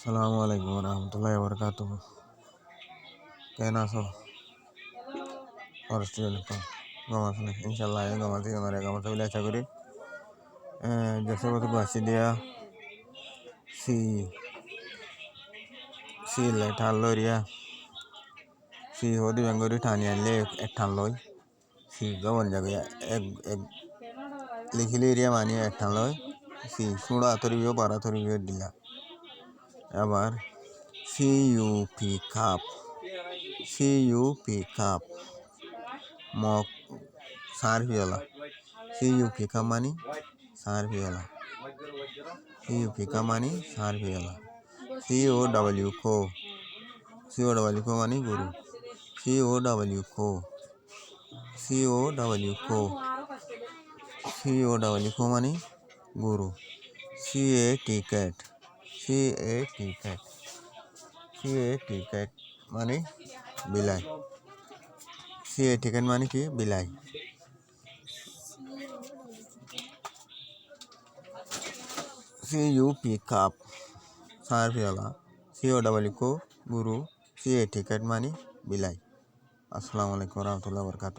সালামু আলাইকুম রহমতুল্লাহ বরকাত। কেন আছো? গম আছে না? ইনশাল্লাহ গম আছে, আমার গম আছে বলে আশা করি। দেশের কথা বাঁচি দিয়া সি সি ঠান লইয়া সি হদি বেঙ্গরি ঠানি আনলে এক ঠান লই সি গবন যাবে এক লিখিলে এরিয়া মানিয়ে এক ঠান লয় সি সুড়া তরিবিও পারা তরিবিও দিলা। আবার CUP cup cup mock সারভিওলা CUP cup মানি সারভিওলা সিওডব্লিউ কো মানি গুরু সিওডব্লিউ কো মানি গুরু সিএ টিকেট মানে বিলাই মানে কি বিলাই। সিইউপি কাপ সারভিওলা সিওডব্লিউ কো গুরু সিএ টিকেট মানে বিলাই। আসসালামু আলাইকুম রহমতুল্লাহ বরকাত।